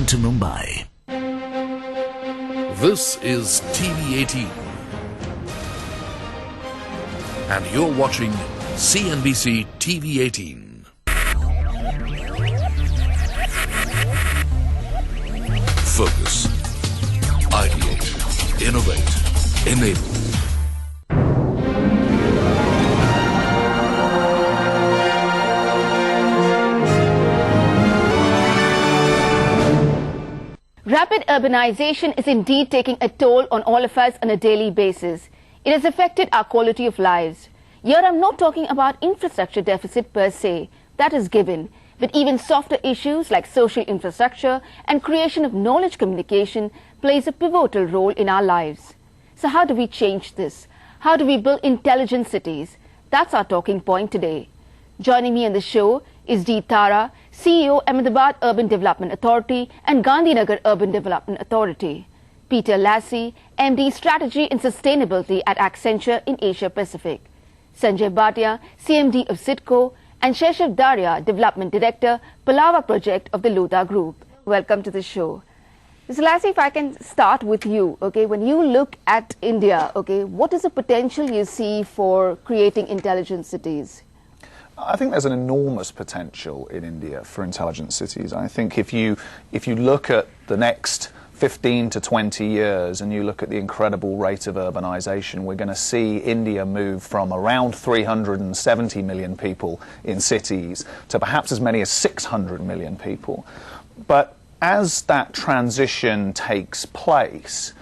to Mumbai. This is TV18 and you're watching CNBC TV18. Focus, ideate, innovate, enable. Rapid urbanization is indeed taking a toll on all of us on a daily basis. It has affected our quality of lives. Here I'm not talking about infrastructure deficit per se, that is given, but even softer issues like social infrastructure and creation of knowledge communication plays a pivotal role in our lives. So how do we change this? How do we build intelligent cities? That's our talking point today. Joining me on the show is D. Tara, CEO, Ahmedabad Urban Development Authority and Gandhinagar Urban Development Authority. Peter Lassie, MD Strategy and Sustainability at Accenture in Asia Pacific. Sanjay Bhatia, CMD of CIDCO, and Sheshav Daria, Development Director, Palava Project of the Lodha Group. Welcome to the show. Mr. Lassie, if I can start with you, okay, when you look at India, okay, what is the potential you see for creating intelligent cities? I think there's an enormous potential in India for intelligent cities. I think if you look at the next 15 to 20 years and you look at the incredible rate of urbanization, we're going to see India move from around 370 million people in cities to perhaps as many as 600 million people. But as that transition takes place,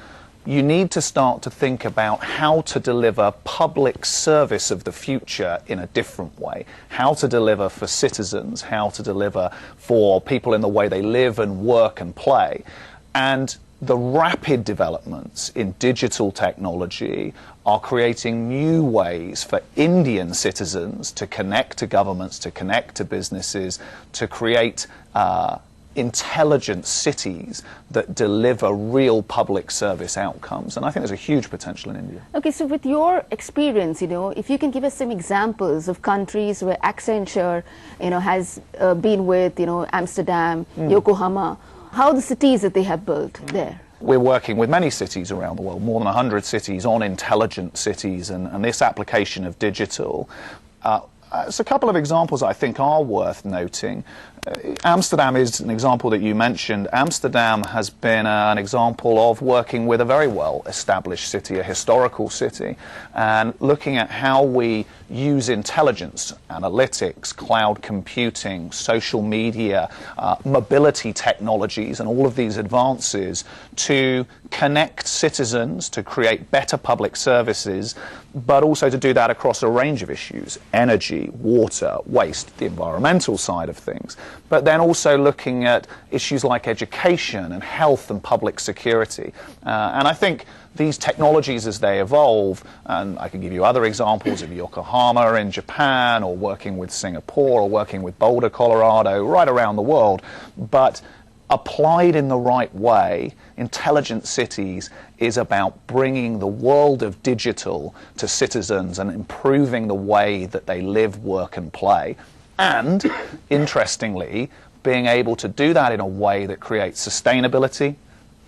you need to start to think about how to deliver public service of the future in a different way, how to deliver for citizens, how to deliver for people in the way they live and work and play. And the rapid developments in digital technology are creating new ways for Indian citizens to connect to governments, to connect to businesses, to create intelligent cities that deliver real public service outcomes. And I think there's a huge potential in India. Okay, so with your experience, if you can give us some examples of countries where Accenture, has been with, Amsterdam, Yokohama, how the cities that they have built there. We're working with many cities around the world, more than 100 cities on intelligent cities and this application of digital. So a couple of examples I think are worth noting. Amsterdam is an example that you mentioned. Amsterdam has been an example of working with a very well-established city, a historical city, and looking at how we use intelligence, analytics, cloud computing, social media, mobility technologies, and all of these advances to connect citizens, to create better public services, but also to do that across a range of issues: energy, water, waste, the environmental side of things, but then also looking at issues like education and health and public security. And I think these technologies, as they evolve, and I can give you other examples of Yokohama in Japan, or working with Singapore, or working with Boulder, Colorado, right around the world, but applied in the right way, intelligent cities is about bringing the world of digital to citizens and improving the way that they live, work and play. And, interestingly, being able to do that in a way that creates sustainability,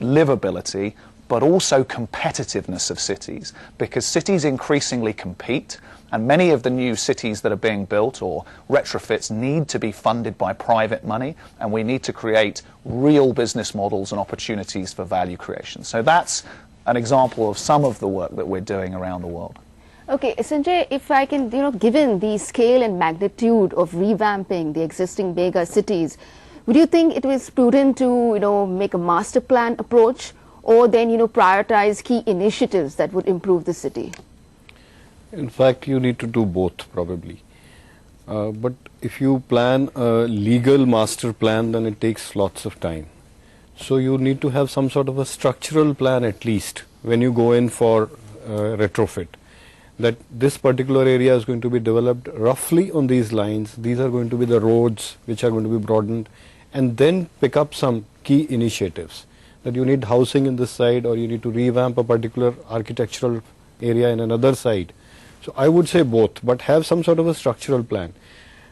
livability, but also competitiveness of cities. Because cities increasingly compete, and many of the new cities that are being built or retrofits need to be funded by private money, and we need to create real business models and opportunities for value creation. So that's an example of some of the work that we're doing around the world. Okay, Sanjay, if I can, given the scale and magnitude of revamping the existing mega cities, would you think it was prudent to, make a master plan approach, or then, prioritize key initiatives that would improve the city? In fact, you need to do both, probably. But if you plan a legal master plan, then it takes lots of time. So you need to have some sort of a structural plan at least when you go in for retrofit. That this particular area is going to be developed roughly on these lines. These are going to be the roads which are going to be broadened, and then pick up some key initiatives. That you need housing in this side, or you need to revamp a particular architectural area in another side. So I would say both, but have some sort of a structural plan.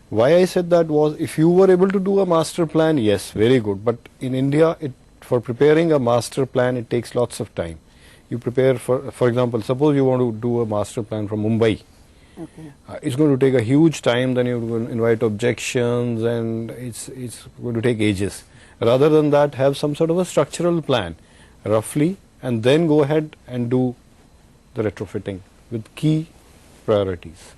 Why I said that was, if you were able to do a master plan, yes, very good. But in India, for preparing a master plan, it takes lots of time. You prepare for example, suppose you want to do a master plan from Mumbai. Okay. It's going to take a huge time, then you're going to invite objections, and it's going to take ages. Rather than that, have some sort of a structural plan, roughly, and then go ahead and do the retrofitting with key priorities.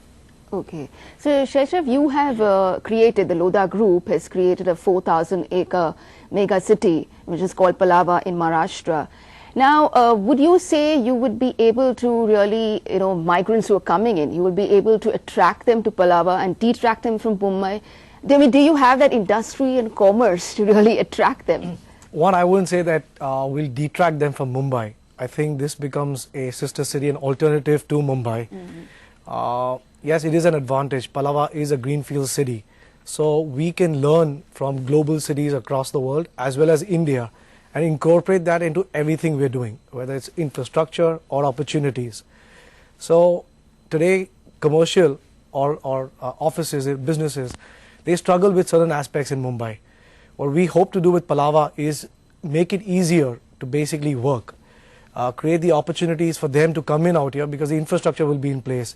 Okay. So, Shaishav, you have created, the Lodha Group has created a 4,000-acre mega city, which is called Palava in Maharashtra. Now, would you say you would be able to really, migrants who are coming in, you will be able to attract them to Palava and detract them from Mumbai? I mean, do you have that industry and commerce to really attract them? One, I wouldn't say that we'll detract them from Mumbai. I think this becomes a sister city, an alternative to Mumbai. Yes, it is an advantage. Palava is a greenfield city. So we can learn from global cities across the world as well as India and incorporate that into everything we're doing, whether it's infrastructure or opportunities. So today, commercial or offices, businesses, they struggle with certain aspects in Mumbai. What we hope to do with Palava is make it easier to basically work, create the opportunities for them to come in out here because the infrastructure will be in place.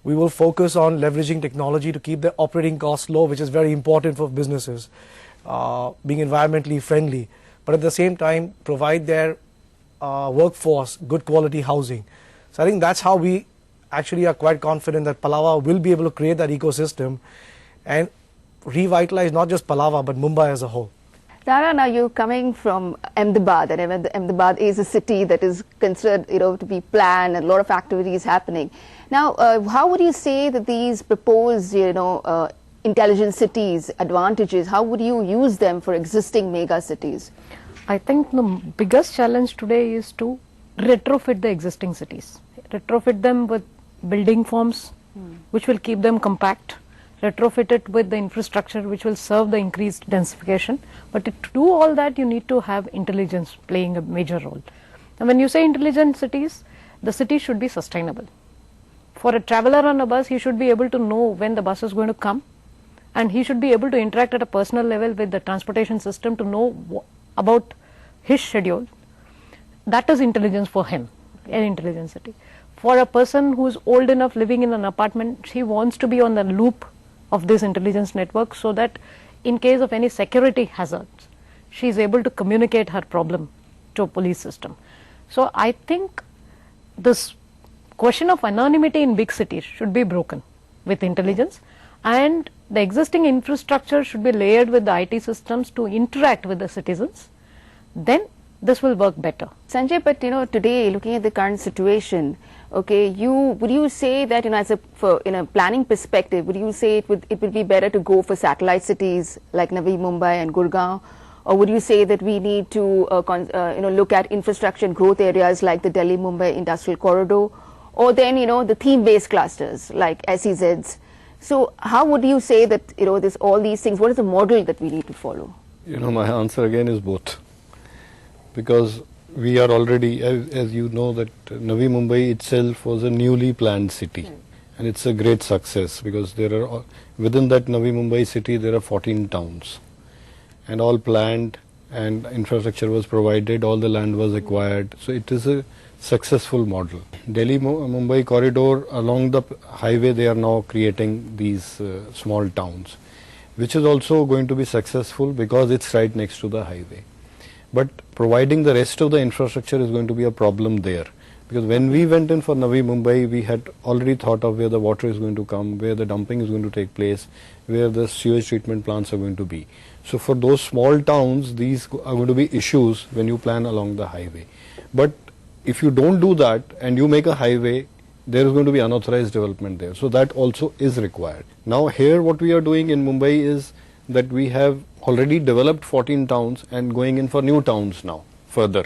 We will focus on leveraging technology to keep the operating costs low, which is very important for businesses, being environmentally friendly, but at the same time provide their workforce good quality housing. So I think that's how we actually are quite confident that Palava will be able to create that ecosystem and revitalize not just Palava but Mumbai as a whole. Tara, now you're coming from Ahmedabad, and Ahmedabad is a city that is considered, to be planned and a lot of activities happening. Now, how would you say that these proposed, intelligent cities advantages, how would you use them for existing mega cities? I think the biggest challenge today is to retrofit the existing cities. Retrofit them with building forms, which will keep them compact. Retrofit it with the infrastructure which will serve the increased densification. But to do all that, you need to have intelligence playing a major role. And when you say intelligent cities, the city should be sustainable. For a traveler on a bus, he should be able to know when the bus is going to come, and he should be able to interact at a personal level with the transportation system to know about his schedule. That is intelligence for him, an intelligent city. For a person who is old enough living in an apartment, he wants to be on the loop of this intelligence network so that in case of any security hazards, she is able to communicate her problem to a police system. So I think this question of anonymity in big cities should be broken with intelligence, and the existing infrastructure should be layered with the IT systems to interact with the citizens. Then this will work better. Sanjay, but today, looking at the current situation, okay, would you say that in a planning perspective, would you say it would be better to go for satellite cities like Navi Mumbai and Gurgaon, or would you say that we need to look at infrastructure and growth areas like the Delhi Mumbai Industrial Corridor, or then the theme-based clusters like SEZs? So how would you say that all these things? What is the model that we need to follow? My answer again is both. Because we are already, as you know, that Navi Mumbai itself was a newly planned city, and it's a great success because there are within that Navi Mumbai city there are 14 towns, and all planned, and infrastructure was provided, all the land was acquired. So it is a successful model. Delhi Mumbai corridor, along the highway they are now creating these small towns, which is also going to be successful because it's right next to the highway. But providing the rest of the infrastructure is going to be a problem there, because when we went in for Navi Mumbai, we had already thought of where the water is going to come, where the dumping is going to take place, where the sewage treatment plants are going to be. So for those small towns, these are going to be issues when you plan along the highway. But if you don't do that and you make a highway, there is going to be unauthorized development there. So that also is required. Now here what we are doing in Mumbai is that we have already developed 14 towns and going in for new towns now further.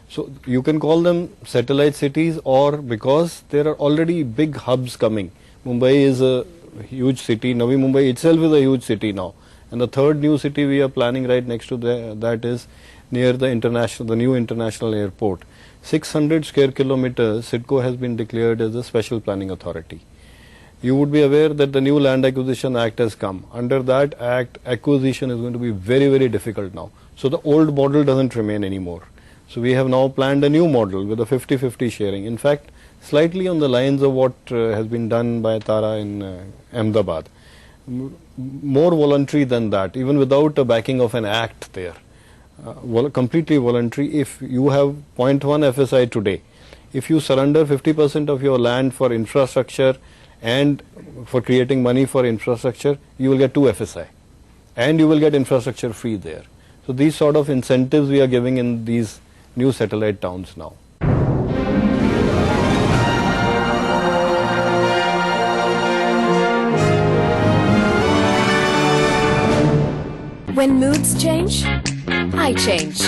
So you can call them satellite cities, or because there are already big hubs coming. Mumbai is a huge city. Navi Mumbai itself is a huge city now. And the third new city we are planning right next to that is near the new international airport. 600 square kilometers, CIDCO has been declared as a special planning authority. you would be aware that the new Land Acquisition Act has come. Under that act, acquisition is going to be very, very difficult now. So the old model doesn't remain anymore. So we have now planned a new model with a 50-50 sharing. In fact, slightly on the lines of what has been done by Tara in Ahmedabad. More voluntary than that, even without a backing of an act there. Completely voluntary. If you have 0.1 FSI today, if you surrender 50% of your land for infrastructure and for creating money for infrastructure, you will get 2 FSI. And you will get infrastructure free there. So these sort of incentives we are giving in these new satellite towns now. When moods change, I change.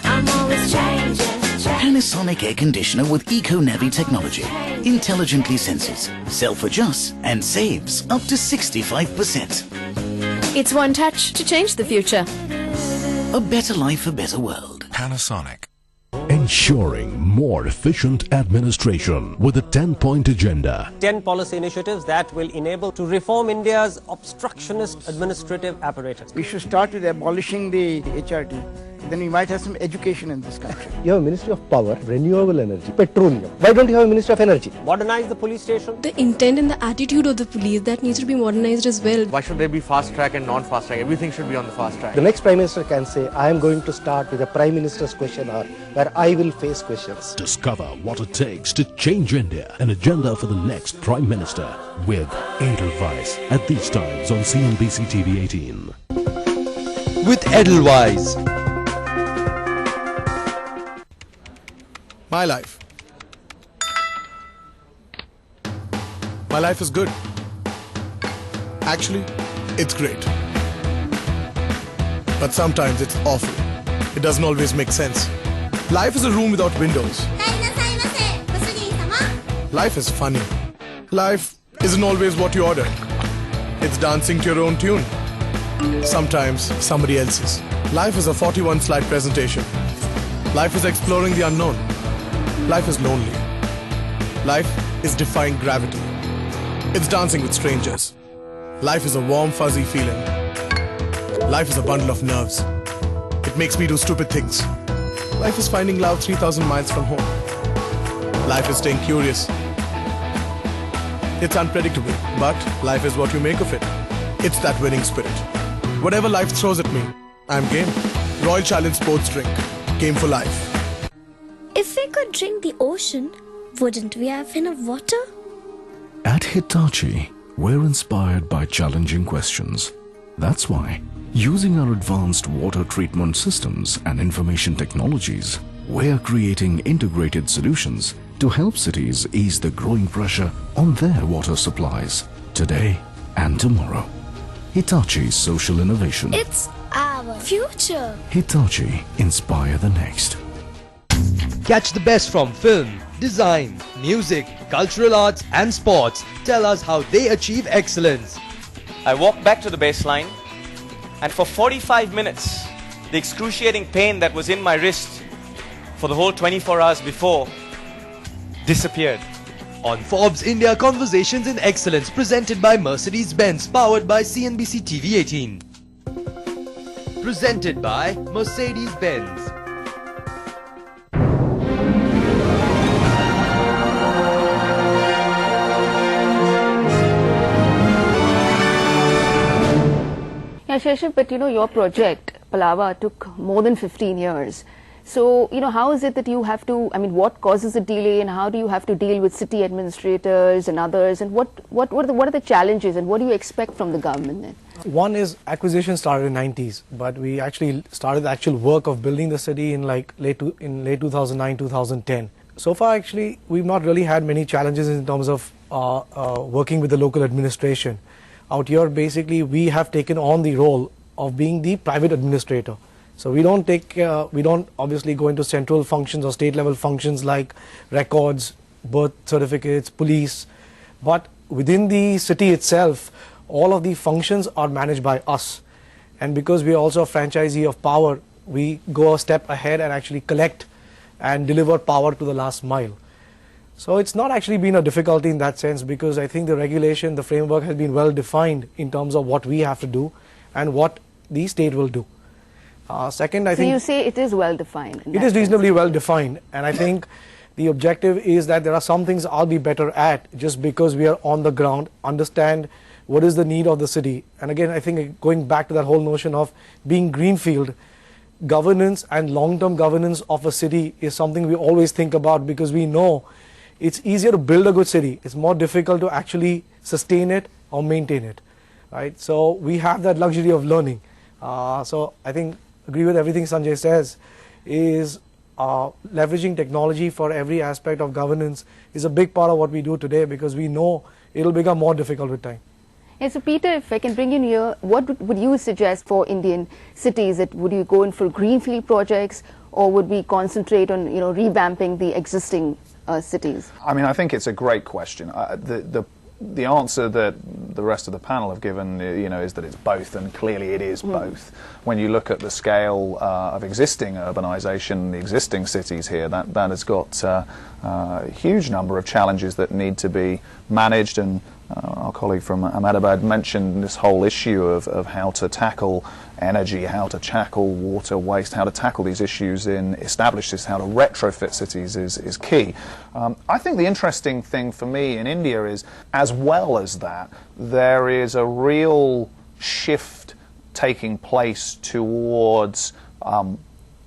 I'm always changing. Panasonic air conditioner with EcoNavi technology intelligently senses, self-adjusts and saves up to 65%. It's one touch to change the future. A better life, a better world. Panasonic. Ensuring more efficient administration with a 10-point agenda. 10 policy initiatives that will enable to reform India's obstructionist administrative apparatus. We should start with abolishing the HRT. Then we might have some education in this country. You have a Ministry of Power, Renewable Energy, Petroleum. Why don't you have a Ministry of Energy? Modernize the police station. The intent and the attitude of the police, that needs to be modernized as well. Why should there be fast track and non-fast track? Everything should be on the fast track. The next Prime Minister can say, I am going to start with a Prime Minister's question hour where I will face questions. Discover what it takes to change India. An agenda for the next Prime Minister with Edelweiss at these times on CNBC TV 18. With Edelweiss. My life. My life is good. Actually, it's great. But sometimes it's awful. It doesn't always make sense. Life is a room without windows. Life is funny. Life isn't always what you ordered. It's dancing to your own tune. Sometimes somebody else's. Life is a 41-slide presentation. Life is exploring the unknown. Life is lonely. Life is defying gravity. It's dancing with strangers. Life is a warm, fuzzy feeling. Life is a bundle of nerves. It makes me do stupid things. Life is finding love 3,000 miles from home. Life is staying curious. It's unpredictable, but life is what you make of it. It's that winning spirit. Whatever life throws at me, I'm game. Royal Challenge Sports Drink. Game for life. If we could drink the ocean, wouldn't we have enough water? At Hitachi, we're inspired by challenging questions. That's why, using our advanced water treatment systems and information technologies, we're creating integrated solutions to help cities ease the growing pressure on their water supplies today and tomorrow. Hitachi Social Innovation. It's our future. Hitachi, inspire the next. Catch the best from film, design, music, cultural arts and sports. Tell us how they achieve excellence. I walked back to the baseline and for 45 minutes, the excruciating pain that was in my wrist for the whole 24 hours before disappeared. On Forbes India Conversations in Excellence, presented by Mercedes-Benz, powered by CNBC TV 18. Presented by Mercedes-Benz. Yeah, Sheshav, but your project, Palava, took more than 15 years. So, how is it that you have to, what causes a delay and how do you have to deal with city administrators and others, and what are the challenges and what do you expect from the government then? One is acquisition started in 90s, but we actually started the actual work of building the city in late 2009, 2010. So far, actually, we've not really had many challenges in terms of working with the local administration. Out here, basically, we have taken on the role of being the private administrator. So we don't obviously go into central functions or state level functions like records, birth certificates, police, but within the city itself, all of the functions are managed by us. And because we are also a franchisee of power, we go a step ahead and actually collect and deliver power to the last mile. So it's not actually been a difficulty in that sense, because I think the regulation, the framework has been well defined in terms of what we have to do and what the state will do. Second, I think... So you say it is well defined? It is reasonably well defined, and I think the objective is that there are some things I'll be better at just because we are on the ground, understand what is the need of the city. And again, I think going back to that whole notion of being greenfield, governance and long-term governance of a city is something we always think about, because we know it's easier to build a good city. It's more difficult to actually sustain it or maintain it, right? So we have that luxury of learning. So I think, agree with everything Sanjay says, is leveraging technology for every aspect of governance is a big part of what we do today, because we know it'll become more difficult with time. Yes, so Peter, if I can bring in here, what would you suggest for Indian cities? Would you go in for greenfield projects, or would we concentrate on revamping the existing cities? I mean, I think it's a great question. The answer that the rest of the panel have given, is that it's both, and clearly it is both. When you look at the scale of existing urbanisation, the existing cities here, that has got a huge number of challenges that need to be managed, and our colleague from Ahmedabad mentioned this whole issue of how to tackle energy, how to tackle water waste, how to tackle these issues in established cities, how to retrofit cities is key. I think the interesting thing for me in India is, as well as that, there is a real shift taking place towards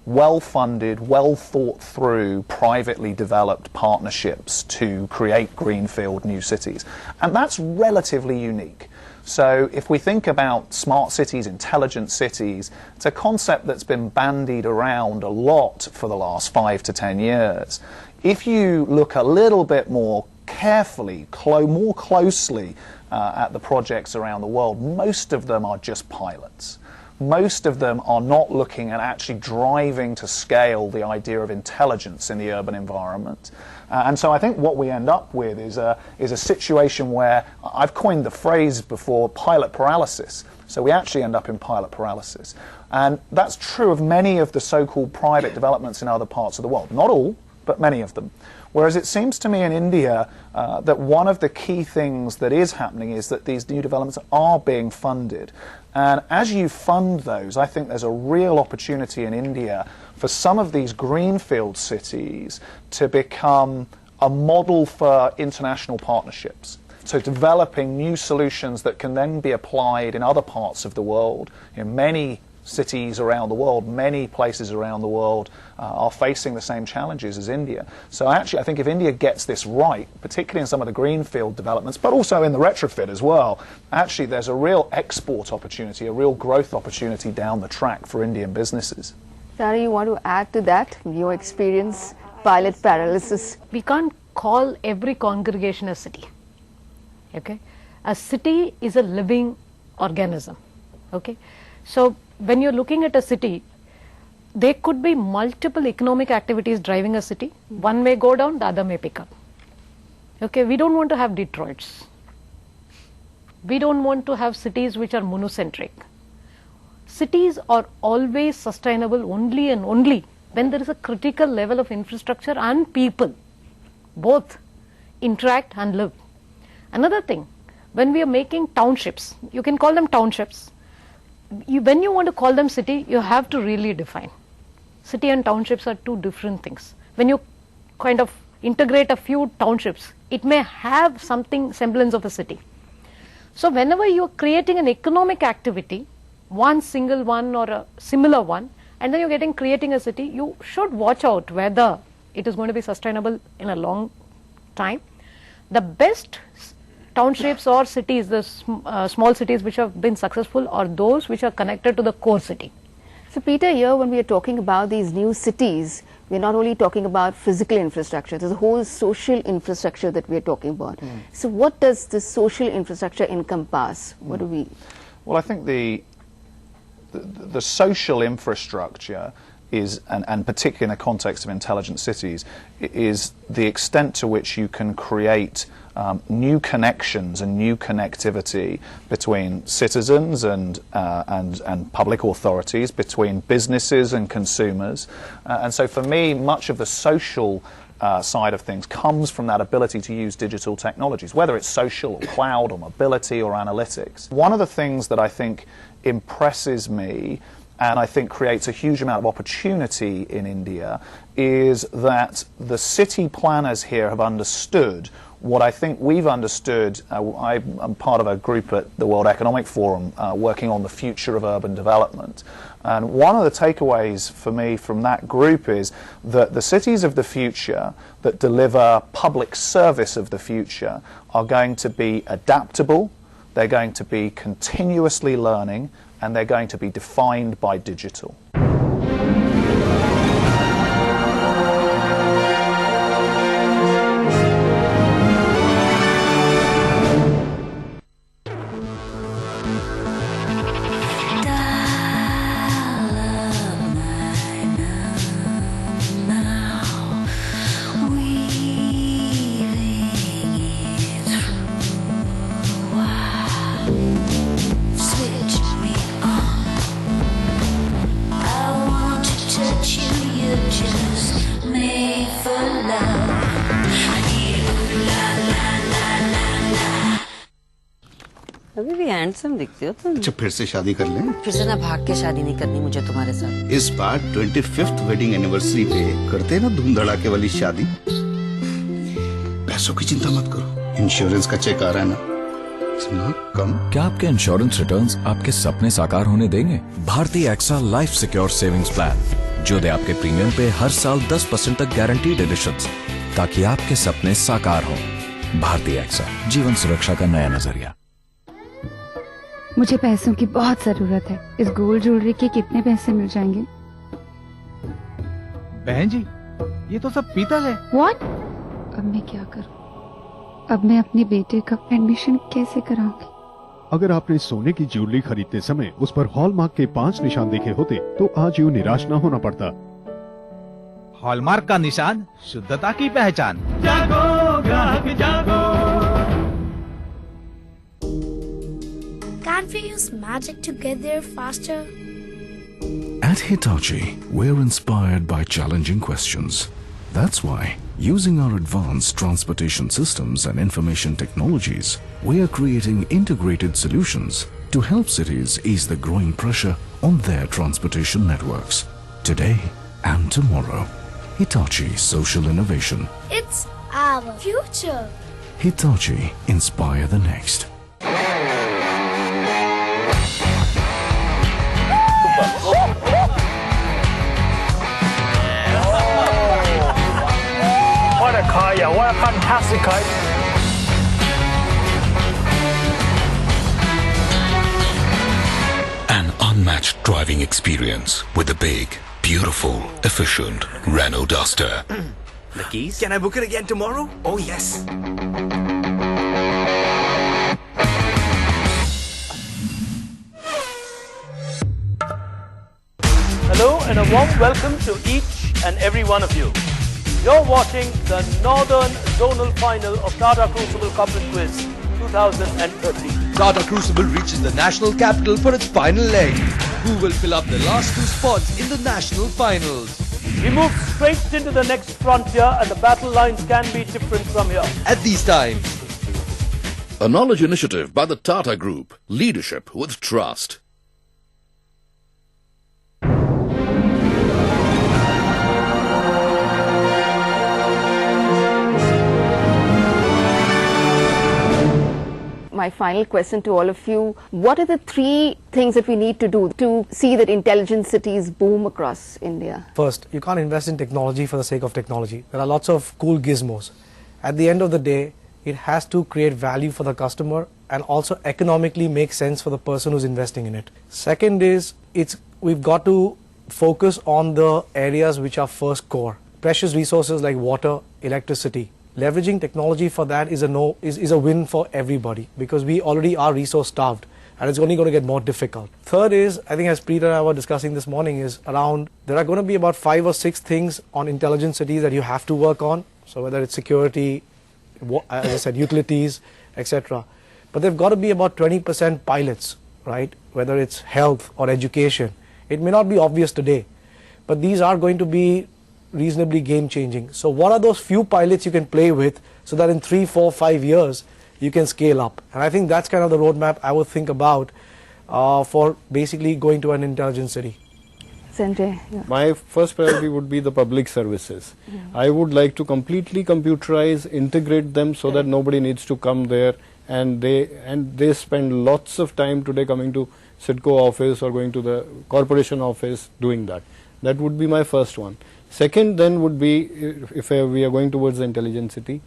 well-funded, well-thought-through, privately developed partnerships to create greenfield new cities. And that's relatively unique. So if we think about smart cities, intelligent cities, it's a concept that's been bandied around a lot for the last 5 to 10 years. If you look a little bit more carefully, more closely at the projects around the world, most of them are just pilots. Most of them are not looking at actually driving to scale the idea of intelligence in the urban environment. And so I think what we end up with is a situation where, I've coined the phrase before, pilot paralysis. So we actually end up in pilot paralysis. And that's true of many of the so-called private developments in other parts of the world. Not all, but many of them. Whereas it seems to me in India that one of the key things that is happening is that these new developments are being funded. And as you fund those, I think there's a real opportunity in India for some of these greenfield cities to become a model for international partnerships. So developing new solutions that can then be applied in other parts of the world. Many cities around the world, many places around the world are facing the same challenges as India. So actually, I think if India gets this right, particularly in some of the greenfield developments, but also in the retrofit as well, actually there's a real export opportunity, a real growth opportunity down the track for Indian businesses. Sara, you want to add to that, your experience, pilot paralysis? We can't call every congregation a city. Okay, a city is a living organism. Okay, so when you're looking at a city, there could be multiple economic activities driving a city. One may go down, the other may pick up. Okay, we don't want to have Detroits. We don't want to have cities which are monocentric. Cities are always sustainable only and only when there is a critical level of infrastructure and people both interact and live. Another thing, when we are making townships, you can call them townships. When you want to call them city, you have to really define. City and townships are two different things. When you kind of integrate a few townships, it may have something semblance of a city. So whenever you are creating an economic activity, one single one or a similar one, and then you're creating a city, you should watch out whether it is going to be sustainable in a long time. The best townships or cities, the small cities which have been successful, are those which are connected to the core city. So Peter, here when we are talking about these new cities, we're not only talking about physical infrastructure, there's a whole social infrastructure that we're talking about. So what does this social infrastructure encompass? What do we... Well, I think the social infrastructure is, and particularly in the context of intelligent cities, is the extent to which you can create new connections and new connectivity between citizens and public authorities, between businesses and consumers. And so for me, much of the social side of things comes from that ability to use digital technologies, whether it's social or cloud or mobility or analytics. One of the things that I think impresses me and I think creates a huge amount of opportunity in India is that the city planners here have understood what I think we've understood. I'm part of a group at the World Economic Forum working on the future of urban development. And one of the takeaways for me from that group is that the cities of the future that deliver public service of the future are going to be adaptable, they're going to be continuously learning, and they're going to be defined by digital. अभी भी handsome दिखते हो तुम। अच्छा फिर से शादी कर लें? फिर से ना भाग के शादी नहीं करनी मुझे तुम्हारे साथ। इस बार 25th वेडिंग एनिवर्सरी पे करते हैं ना धूम धड़ाके वाली शादी। पैसों की चिंता मत करो, इंश्योरेंस का चेक आ रहा है ना। कम। क्या आपके इंश्योरेंस रिटर्न्स आपके सपने साकार होने देंगे? Bharti AXA life secure savings plan, जो दे आपके प्रीमियम पे हर साल 10% तक गारंटीड एडिशंस, ताकि आपके सपने साकार हों। भारतीय एक्सा, जीवन सुरक्षा का नया नजरिया। मुझे पैसों की बहुत जरूरत है। इस गोल्ड ज्वेलरी के कितने पैसे मिल जाएंगे? बहन जी, ये तो सब पीतल है। What? अब मैं क्या करूं? अब मैं अपने बेटे का एडमिशन कैसे कराऊंगी? अगर आपने सोने की ज्वेलरी खरीदते समय उस पर हॉलमार्क के 5 निशान देखे होते तो आज यूं निराश न होना पड़ता। हॉलमार्क का निशान, शुद्धता की पहचान। जागो ग्राहक जागो। Can't we use magic to get there faster? At Hitachi, we're inspired by challenging questions. That's why, using our advanced transportation systems and information technologies, we are creating integrated solutions to help cities ease the growing pressure on their transportation networks, today and tomorrow. Hitachi Social Innovation. It's our future. Hitachi, inspire the next. What a car, yeah, what a fantastic car. An unmatched driving experience with the big, beautiful, efficient Renault Duster. The keys? Can I book it again tomorrow? Oh, yes. Hello and a warm welcome to each and every one of you. You're watching the Northern Zonal Final of Tata Crucible Couplet Quiz 2013. Tata Crucible reaches the national capital for its final leg. Who will fill up the last 2 spots in the national finals? We move straight into the next frontier and the battle lines can be different from here. At these times, A knowledge initiative by the Tata Group. Leadership with trust. My final question to all of you, what are the 3 things that we need to do to see that intelligent cities boom across India? First, you can't invest in technology for the sake of technology. There are lots of cool gizmos. At the end of the day, it has to create value for the customer and also economically make sense for the person who's investing in it. Second is, we've got to focus on the areas which are first core. Precious resources like water, electricity. Leveraging technology for that is a win for everybody, because we already are resource starved and it's only going to get more difficult. Third is, I think as Preet and I were discussing this morning, is around there are going to be about 5 or 6 things on intelligent cities that you have to work on. So whether it's security, as I said, utilities, etc. But they've got to be about 20% pilots, right? Whether it's health or education. It may not be obvious today, but these are going to be reasonably game changing. So what are those few pilots you can play with so that in 3, 4, 5 years you can scale up? And I think that's kind of the roadmap I would think about for basically going to an intelligent city. Sanjay. Yeah. My first priority would be the public services. I would like to completely computerize, integrate them so that nobody needs to come there, and they spend lots of time today coming to CIDCO office or going to the corporation office doing that. That would be my first one. Second then would be, if we are going towards the intelligent city,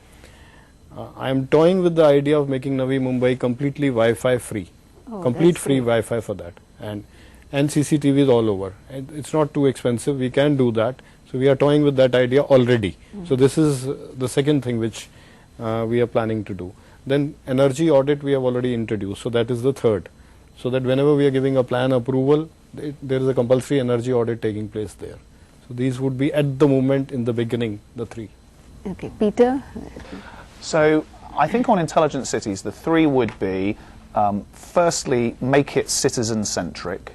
I am toying with the idea of making Navi Mumbai completely Wi-Fi free. Complete free Wi-Fi for that. And CCTVs all over. It's not too expensive, we can do that. So we are toying with that idea already. So this is the second thing which we are planning to do. Then energy audit we have already introduced, so that is the third. So that whenever we are giving a plan approval, there is a compulsory energy audit taking place there. So these would be at the moment in the beginning, the three. Okay, Peter? So I think on intelligent cities, the three would be, firstly, make it citizen-centric.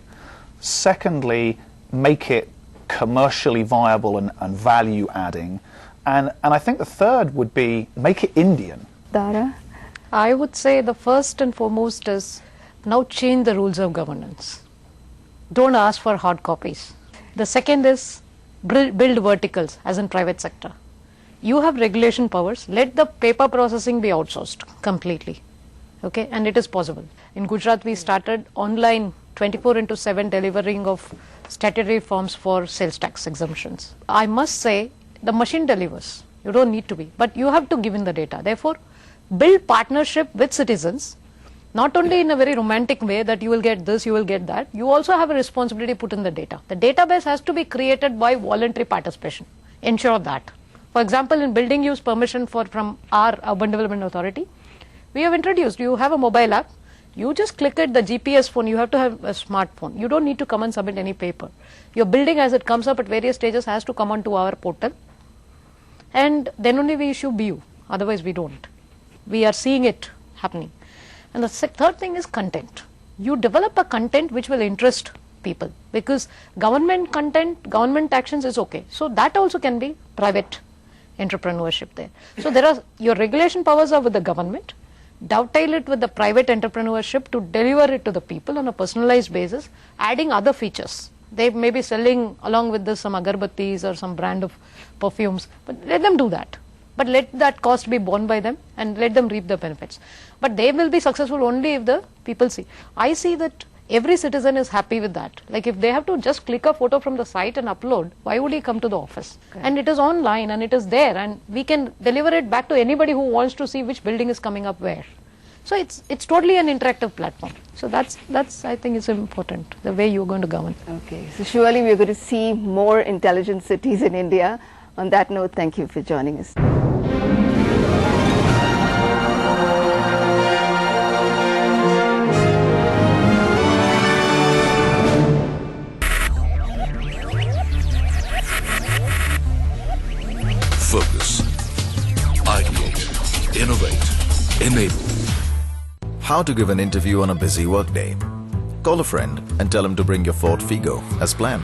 Secondly, make it commercially viable and value-adding. And I think the third would be, make it Indian. Dara? I would say the first and foremost is now change the rules of governance. Don't ask for hard copies. The second is build verticals as in private sector. You have regulation powers, let the paper processing be outsourced completely. Okay, and it is possible. In Gujarat we started online 24/7 delivering of statutory forms for sales tax exemptions. I must say the machine delivers. You don't need to be, but you have to give in the data. Therefore, build partnership with citizens, not only in a very romantic way that you will get this, you will get that. You also have a responsibility to put in the data. The database has to be created by voluntary participation. Ensure that. For example, in building use permission from our Urban Development Authority, we have introduced, you have a mobile app, you just click it, the GPS phone, you have to have a smartphone. You don't need to come and submit any paper. Your building as it comes up at various stages has to come onto our portal, and then only we issue BU, otherwise we don't. We are seeing it happening. And the third thing is content. You develop a content which will interest people, because government content, government actions is okay. So that also can be private entrepreneurship there. So there are, your regulation powers are with the government, dovetail it with the private entrepreneurship to deliver it to the people on a personalized basis, adding other features. They may be selling along with this some agarbattis or some brand of perfumes, but let them do that. But let that cost be borne by them and let them reap the benefits. But they will be successful only if the people see. I see that every citizen is happy with that. Like if they have to just click a photo from the site and upload, why would he come to the office? Okay. And it is online and it is there, and we can deliver it back to anybody who wants to see which building is coming up where. So it's totally an interactive platform. So that's I think is important, the way you're going to govern. Okay, so surely we're going to see more intelligent cities in India. On that note, thank you for joining us. Focus. Ideate. Innovate. Enable. How to give an interview on a busy workday. Call a friend and tell him to bring your Ford Figo as planned.